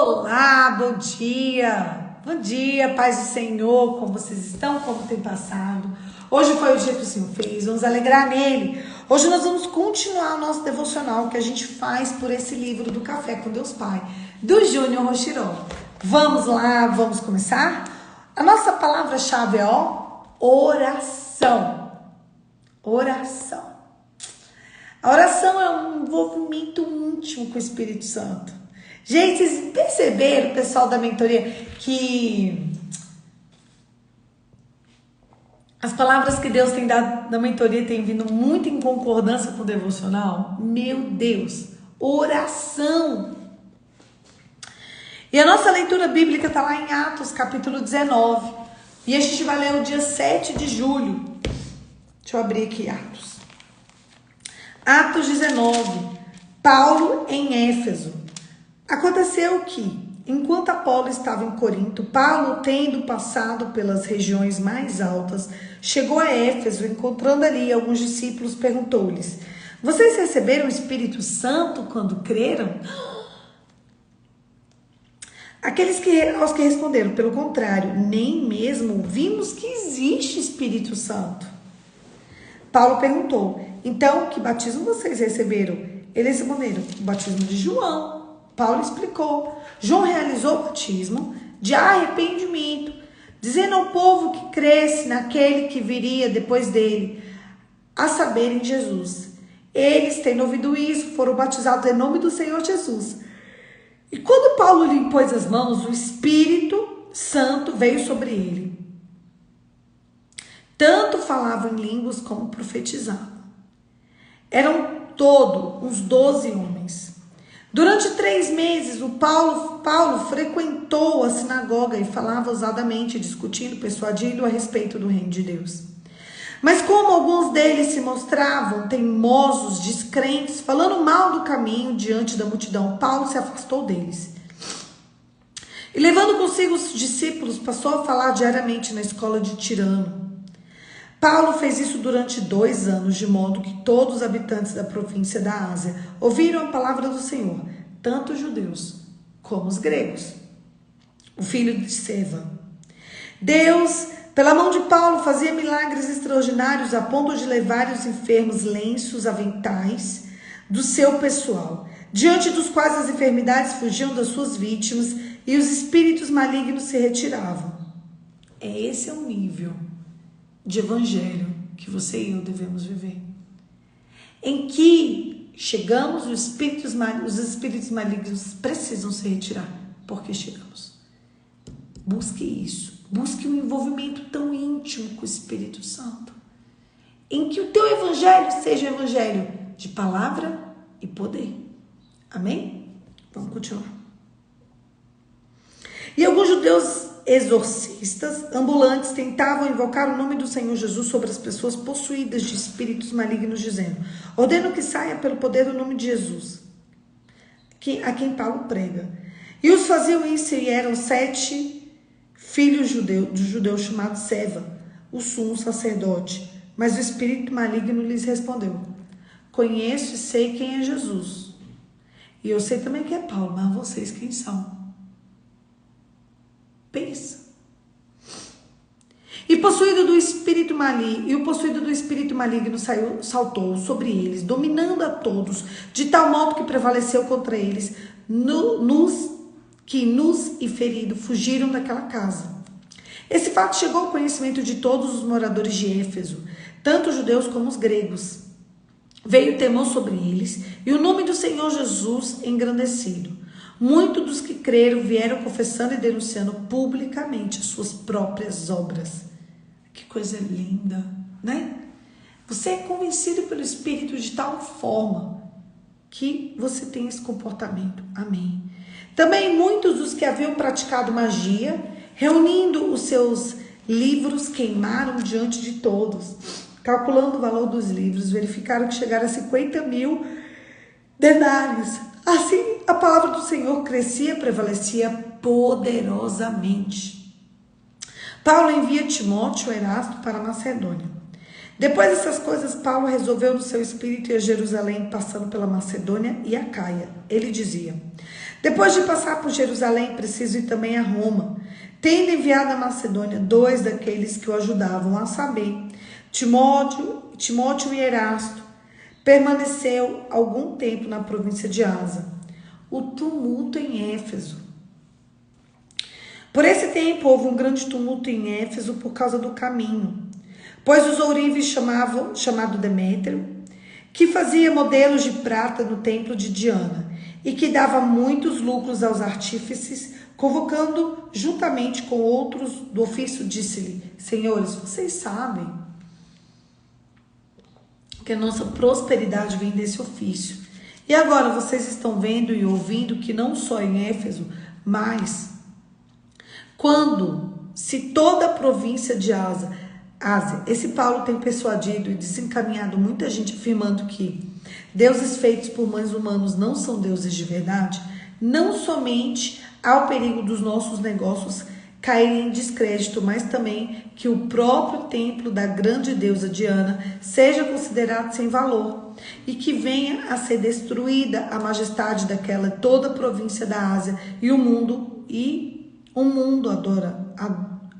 Olá, bom dia! Bom dia, paz do Senhor, como vocês estão, como tem passado? Hoje foi o dia que o Senhor fez, vamos alegrar nele. Hoje nós vamos continuar o nosso devocional que a gente faz por esse livro do Café com Deus Pai, do Júnior Rochiró. Vamos lá, vamos começar? A nossa palavra-chave é oração. Oração. A oração é um envolvimento íntimo com o Espírito Santo. Gente, vocês perceberam, pessoal da mentoria, que as palavras que Deus tem dado na mentoria têm vindo muito em concordância com o devocional? Meu Deus, oração. E a nossa leitura bíblica está lá em Atos, capítulo 19. E a gente vai ler o dia 7 de julho. Deixa eu abrir aqui Atos. Atos 19. Paulo em Éfeso. Aconteceu que, enquanto Apolo estava em Corinto, Paulo, tendo passado pelas regiões mais altas, chegou a Éfeso, encontrando ali alguns discípulos, perguntou-lhes: vocês receberam o Espírito Santo quando creram? Aos que responderam: pelo contrário, nem mesmo vimos que existe Espírito Santo. Paulo perguntou: então, que batismo vocês receberam? Eles responderam: o batismo de João. Paulo explicou: João realizou o batismo de arrependimento, dizendo ao povo que cresce naquele que viria depois dele, a saber, em Jesus. Eles, tendo ouvido isso, foram batizados em nome do Senhor Jesus. E quando Paulo lhe impôs as mãos, o Espírito Santo veio sobre ele. Tanto falavam em línguas como profetizavam. Eram todos uns 12 homens. Durante 3 meses, Paulo frequentou a sinagoga e falava ousadamente, discutindo, persuadindo a respeito do reino de Deus. Mas como alguns deles se mostravam teimosos, descrentes, falando mal do caminho diante da multidão, Paulo se afastou deles. E levando consigo os discípulos, passou a falar diariamente na escola de Tirano. Paulo fez isso durante 2 anos, de modo que todos os habitantes da província da Ásia ouviram a palavra do Senhor, tanto os judeus como os gregos. O filho de Seva. Deus, pela mão de Paulo, fazia milagres extraordinários a ponto de levar os enfermos lenços, aventais do seu pessoal, diante dos quais as enfermidades fugiam das suas vítimas e os espíritos malignos se retiravam. Esse é o nível de evangelho que você e eu devemos viver, em que chegamos, os espíritos malignos precisam se retirar, porque chegamos. Busque isso, busque um envolvimento tão íntimo com o Espírito Santo, em que o teu evangelho seja um evangelho de palavra e poder. Amém? Vamos continuar. E alguns judeus exorcistas ambulantes tentavam invocar o nome do Senhor Jesus sobre as pessoas possuídas de espíritos malignos, dizendo: ordeno que saia pelo poder do nome de Jesus, a quem Paulo prega. E os faziam isso, e eram 7 filhos do judeu chamado Seva, o sumo sacerdote. Mas o espírito maligno lhes respondeu: conheço e sei quem é Jesus, e eu sei também quem é Paulo, mas vocês quem são? Pensa. E o possuído do espírito maligno saltou sobre eles, dominando a todos, de tal modo que prevaleceu contra eles, nos e ferido fugiram daquela casa. Esse fato chegou ao conhecimento de todos os moradores de Éfeso, tanto os judeus como os gregos. Veio temor sobre eles, e o nome do Senhor Jesus engrandecido. Muitos dos que creram vieram confessando e denunciando publicamente as suas próprias obras. Que coisa linda, né? Você é convencido pelo Espírito de tal forma que você tem esse comportamento. Amém. Também muitos dos que haviam praticado magia, reunindo os seus livros, queimaram diante de todos. Calculando o valor dos livros, verificaram que chegaram a 50.000 denários. Assim, a palavra do Senhor crescia e prevalecia poderosamente. Paulo envia Timóteo e Erasto para a Macedônia. Depois dessas coisas, Paulo resolveu no seu espírito ir a Jerusalém, passando pela Macedônia e Acaia. Ele dizia: Depois de passar por Jerusalém, preciso ir também a Roma, tendo enviado a Macedônia 2 daqueles que o ajudavam, a saber, Timóteo e Erasto. Permaneceu algum tempo na província de Ásia. O tumulto em Éfeso. Por esse tempo houve um grande tumulto em Éfeso por causa do caminho, pois os ourives chamado Demétrio, que fazia modelos de prata no templo de Diana e que dava muitos lucros aos artífices, convocando juntamente com outros do ofício, disse-lhe: Senhores, vocês sabem que a nossa prosperidade vem desse ofício. E agora vocês estão vendo e ouvindo que não só em Éfeso, mas se toda a província de Ásia, esse Paulo tem persuadido e desencaminhado muita gente afirmando que deuses feitos por mães humanos não são deuses de verdade, não somente há o perigo dos nossos negócios caírem em descrédito, mas também que o próprio templo da grande deusa Diana seja considerado sem valor e que venha a ser destruída a majestade daquela toda a província da Ásia e o mundo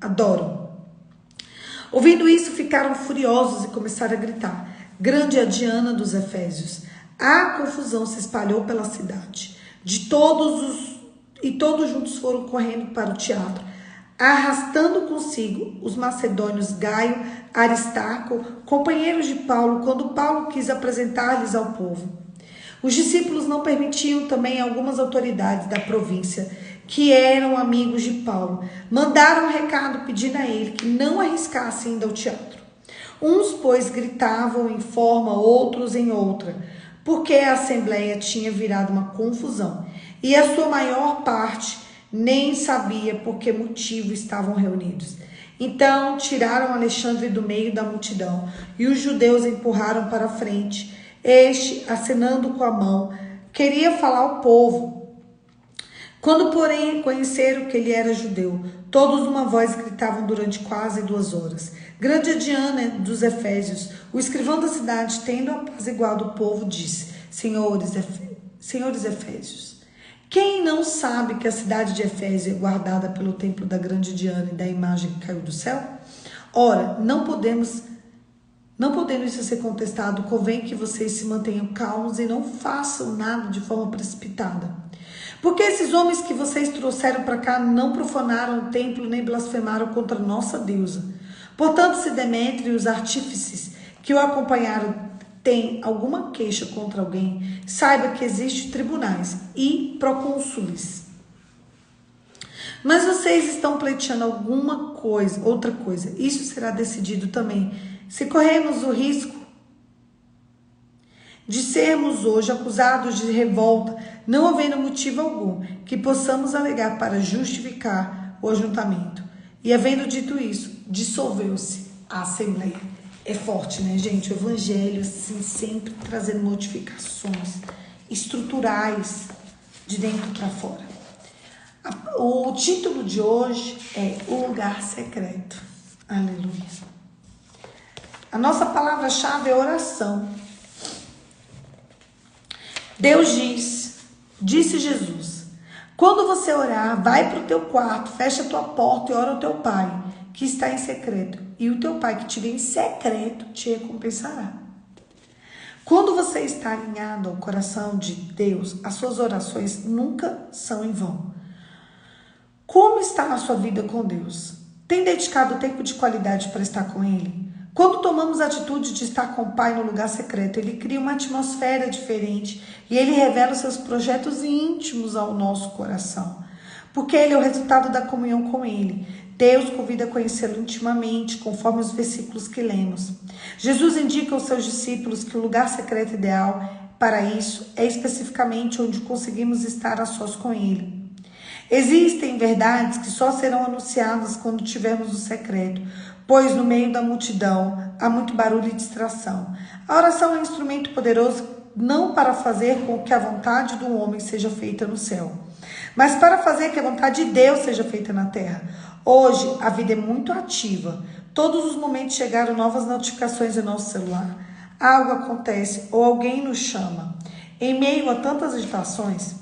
adoram. Ouvindo isso, ficaram furiosos e começaram a gritar: grande é a Diana dos Efésios. A confusão se espalhou pela cidade. Todos juntos foram correndo para o teatro, arrastando consigo os macedônios Gaio, Aristarco, companheiros de Paulo, quando Paulo quis apresentar-lhes ao povo. Os discípulos não permitiam também algumas autoridades da província, que eram amigos de Paulo, mandaram um recado pedindo a ele que não arriscasse ainda ao teatro. Uns, pois, gritavam em forma, outros em outra, porque a assembleia tinha virado uma confusão, e a sua maior parte nem sabia por que motivo estavam reunidos. Então tiraram Alexandre do meio da multidão, e os judeus empurraram para a frente. Este, acenando com a mão, queria falar ao povo. Quando, porém, conheceram que ele era judeu, todos uma voz gritavam durante quase 2 horas. Grande é Diana dos Efésios. O escrivão da cidade, tendo apaziguado o povo, disse: Senhores Efésios, quem não sabe que a cidade de Efésio é guardada pelo templo da grande Diana e da imagem que caiu do céu? Ora, não podendo isso ser contestado, convém que vocês se mantenham calmos e não façam nada de forma precipitada. Porque esses homens que vocês trouxeram para cá não profanaram o templo nem blasfemaram contra nossa deusa. Portanto, se Demétrio e os artífices que o acompanharam têm alguma queixa contra alguém, saiba que existem tribunais e procônsules. Mas vocês estão pleiteando outra coisa. Isso será decidido também. Se corremos o risco de sermos hoje acusados de revolta, não havendo motivo algum que possamos alegar para justificar o ajuntamento. E havendo dito isso, dissolveu-se a assembleia. É forte, né, gente? O evangelho, assim, sempre trazendo modificações estruturais de dentro para fora. O título de hoje é O Lugar Secreto. Aleluia. A nossa palavra-chave é oração. Deus disse Jesus: quando você orar, vai para o teu quarto, fecha a tua porta e ora ao teu pai, que está em secreto. E o teu pai que te vê em secreto te recompensará. Quando você está alinhado ao coração de Deus, as suas orações nunca são em vão. Como está a sua vida com Deus? Tem dedicado tempo de qualidade para estar com Ele? Quando tomamos a atitude de estar com o Pai no lugar secreto, Ele cria uma atmosfera diferente e Ele revela os seus projetos íntimos ao nosso coração. Porque Ele é o resultado da comunhão com Ele. Deus convida a conhecê-lo intimamente, conforme os versículos que lemos. Jesus indica aos seus discípulos que o lugar secreto ideal para isso é especificamente onde conseguimos estar a sós com Ele. Existem verdades que só serão anunciadas quando tivermos o secreto, pois no meio da multidão há muito barulho e distração. A oração é um instrumento poderoso não para fazer com que a vontade do homem seja feita no céu, mas para fazer que a vontade de Deus seja feita na terra. Hoje a vida é muito ativa. Todos os momentos chegaram novas notificações em nosso celular. Algo acontece ou alguém nos chama. Em meio a tantas agitações,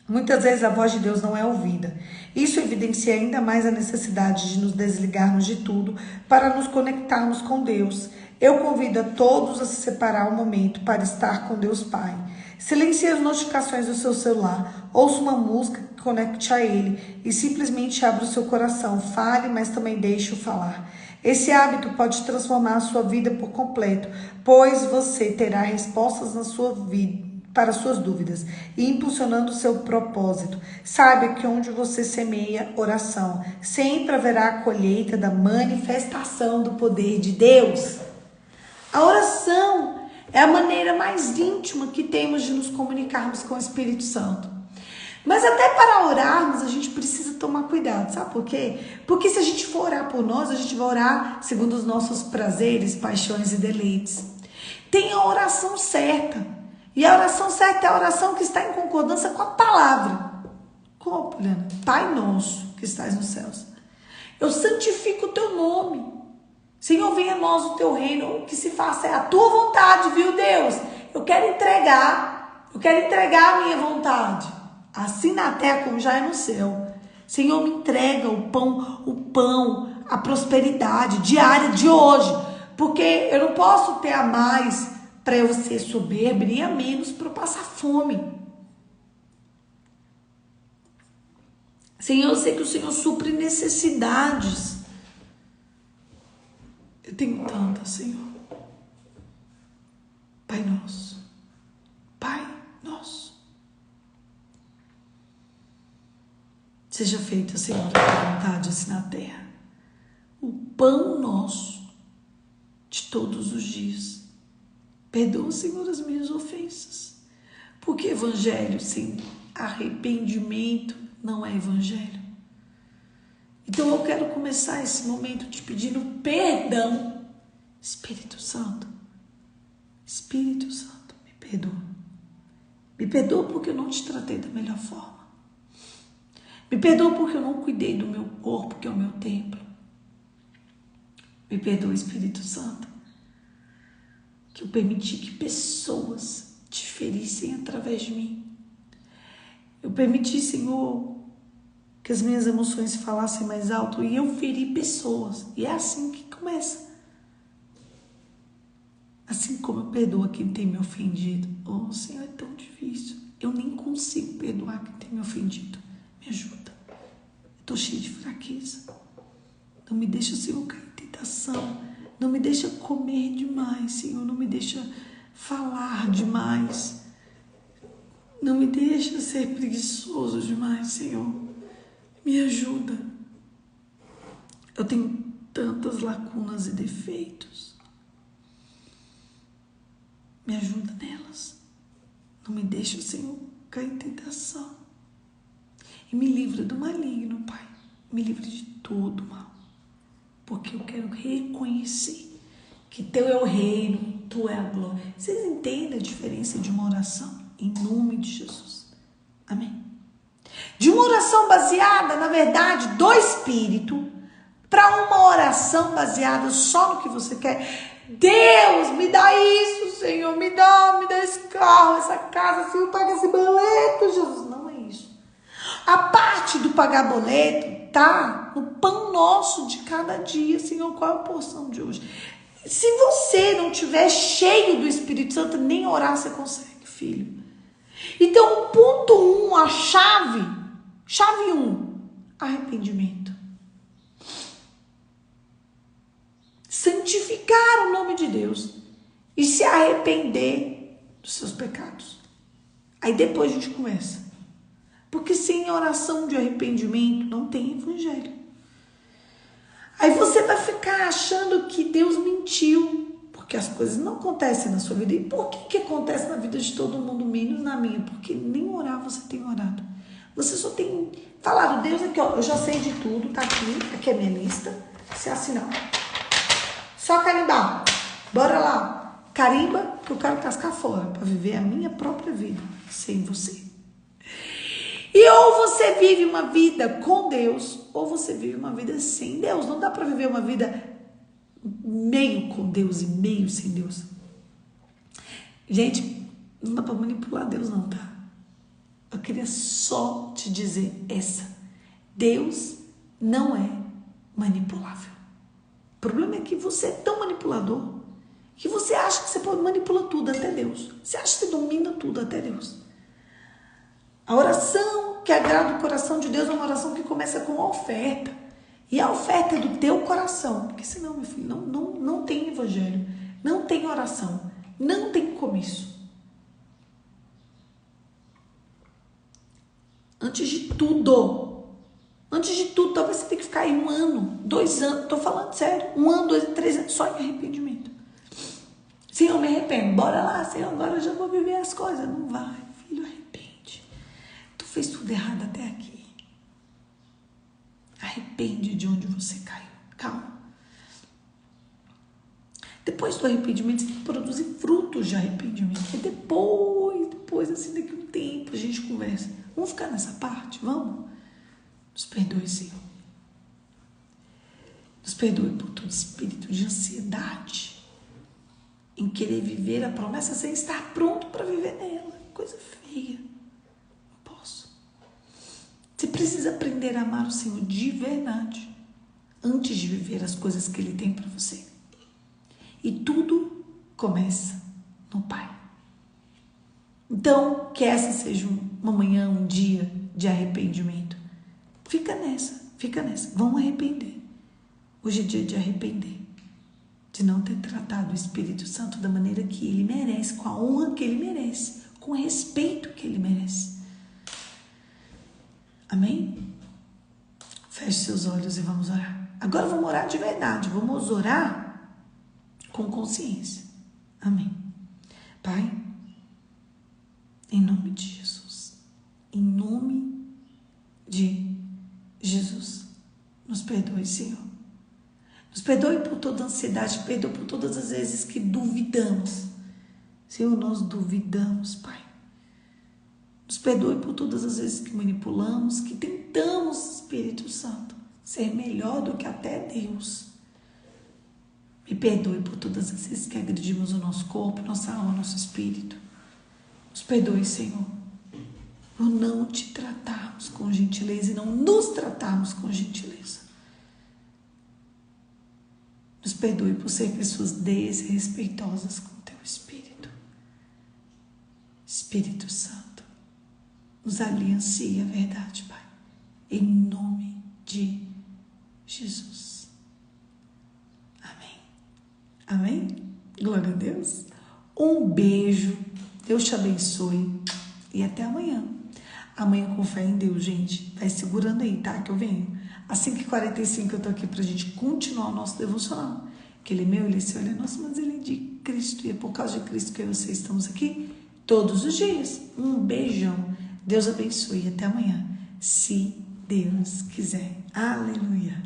Muitas vezes a voz de Deus não é ouvida. Isso evidencia ainda mais a necessidade de nos desligarmos de tudo para nos conectarmos com Deus. Eu convido a todos a se separar um momento para estar com Deus Pai. Silencie as notificações do seu celular, ouça uma música que conecte a Ele e simplesmente abra o seu coração. Fale, mas também deixe-o falar. Esse hábito pode transformar a sua vida por completo, pois você terá respostas na sua vida para suas dúvidas e impulsionando o seu propósito. Saiba que onde você semeia oração, sempre haverá a colheita da manifestação do poder de Deus. A oração é a maneira mais íntima que temos de nos comunicarmos com o Espírito Santo. Mas até para orarmos, a gente precisa tomar cuidado, sabe por quê? Porque se a gente for orar por nós, a gente vai orar segundo os nossos prazeres, paixões e deleites. Tem a oração certa. E a oração certa é a oração que está em concordância com a palavra. Como, Poliana? Pai nosso que estás nos céus. Eu santifico o teu nome. Senhor, venha a nós o teu reino. O que se faça é a tua vontade, viu, Deus? Eu quero entregar a minha vontade. Assim na terra como já é no céu. Senhor, me entrega o pão, a prosperidade diária de hoje. Porque eu não posso ter a mais para eu ser soberbo, nem a menos para eu passar fome. Senhor, eu sei que o Senhor supre necessidades. Eu tenho tantas, Senhor. Pai nosso. Pai nosso. Seja feita, Senhor, a tua vontade assim na terra. O pão nosso de todos os dias. Perdoa, Senhor, as minhas ofensas. Porque evangelho sem arrependimento não é evangelho. Então eu quero começar esse momento te pedindo perdão. Espírito Santo, me perdoa. Me perdoa porque eu não te tratei da melhor forma. Me perdoa porque eu não cuidei do meu corpo, que é o meu templo. Me perdoa, Espírito Santo, que eu permiti que pessoas te ferissem através de mim. Eu permiti, Senhor, que as minhas emoções falassem mais alto e eu feri pessoas. E é assim que começa. Assim como eu perdoo quem tem me ofendido. Oh, Senhor, é tão difícil. Eu nem consigo perdoar quem tem me ofendido. Me ajuda. Eu estou cheia de fraqueza. Não me deixa, Senhor, cair em tentação. Não me deixa comer demais, Senhor. Não me deixa falar demais. Não me deixa ser preguiçoso demais, Senhor. Me ajuda. Eu tenho tantas lacunas e defeitos. Me ajuda nelas. Não me deixa, Senhor, cair em tentação. E me livra do maligno, Pai. Me livra de todo mal. Porque eu quero reconhecer que teu é o reino, tu é a glória. Vocês entendem a diferença de uma oração? Em nome de Jesus. Amém. De uma oração baseada, na verdade, do Espírito, para uma oração baseada só no que você quer. Deus, me dá isso, Senhor, me dá esse carro, essa casa, Senhor, paga esse boleto, Jesus. Não é isso. A parte do pagar boleto tá no pão nosso de cada dia, Senhor, qual é a porção de hoje? Se você não tiver cheio do Espírito Santo, nem orar você consegue, filho. Então, o ponto 1, a chave 1, arrependimento. Santificar o nome de Deus e se arrepender dos seus pecados. Aí depois a gente começa. Porque sem oração de arrependimento não tem evangelho. Aí você vai ficar achando que Deus mentiu, porque as coisas não acontecem na sua vida. E por que acontece na vida de todo mundo, menos na minha? Porque nem orar você tem orado. Você só tem falado, Deus, aqui ó, eu já sei de tudo, tá aqui é minha lista. Você assinar. Só carimbar. Bora lá. Carimba que eu quero cascar fora para viver a minha própria vida sem você. E ou você vive uma vida com Deus, ou você vive uma vida sem Deus. Não dá para viver uma vida meio com Deus e meio sem Deus. Gente, não dá para manipular Deus não, tá? Eu queria só te dizer essa. Deus não é manipulável. O problema é que você é tão manipulador que você acha que você pode manipular tudo até Deus. Você acha que você domina tudo até Deus. A oração que agrada o coração de Deus é uma oração que começa com a oferta. E a oferta é do teu coração. Porque senão, meu filho, não tem evangelho, não tem oração, não tem começo. Antes de tudo, talvez você tenha que ficar aí 1 ano, 2 anos, tô falando sério, 1 ano, 2, 3 anos, só em arrependimento. Senhor, me arrependo, bora lá, Senhor, agora eu já vou viver as coisas. Não vai, filho, arrepende. Tu fez tudo errado até aqui. Arrepende de onde você caiu. Calma. Depois do arrependimento, você tem que produzir frutos de arrependimento. E depois, assim, daqui a um tempo, a gente conversa. Vamos ficar nessa parte? Vamos? Nos perdoe, Senhor. Nos perdoe por todo espírito de ansiedade em querer viver a promessa sem estar pronto para viver nela. Coisa feia. Não posso. Você precisa aprender a amar o Senhor de verdade antes de viver as coisas que Ele tem para você. E tudo começa no Pai. Então, que essa seja uma manhã, um dia de arrependimento. Fica nessa. Vamos arrepender. Hoje é dia de arrepender. De não ter tratado o Espírito Santo da maneira que Ele merece, com a honra que Ele merece, com o respeito que Ele merece. Amém? Feche seus olhos e vamos orar. Agora vamos orar de verdade. Vamos orar com consciência. Amém. Pai, em nome de Jesus. Em nome de Jesus. Nos perdoe, Senhor. Nos perdoe por toda a ansiedade, perdoe por todas as vezes que duvidamos. Senhor, nós duvidamos, Pai. Nos perdoe por todas as vezes que manipulamos, que tentamos, Espírito Santo, ser melhor do que até Deus. Me perdoe por todas as vezes que agredimos o nosso corpo, nossa alma, nosso espírito. Nos perdoe, Senhor, por não te tratarmos com gentileza e não nos tratarmos com gentileza. Nos perdoe por ser pessoas desrespeitosas com o teu Espírito. Espírito Santo, nos aliancie a verdade, Pai. Em nome de Jesus. Amém. Amém? Glória a Deus. Um beijo. Deus te abençoe. E até amanhã. Amanhã com fé em Deus, gente. Vai segurando aí, tá? Que eu venho. Às 5h45 eu tô aqui pra gente continuar o nosso devocional. Que ele é meu, ele é seu, ele é nosso, mas ele é de Cristo. E é por causa de Cristo que eu e você estamos aqui todos os dias. Um beijão. Deus abençoe. Até amanhã. Se Deus quiser. Aleluia.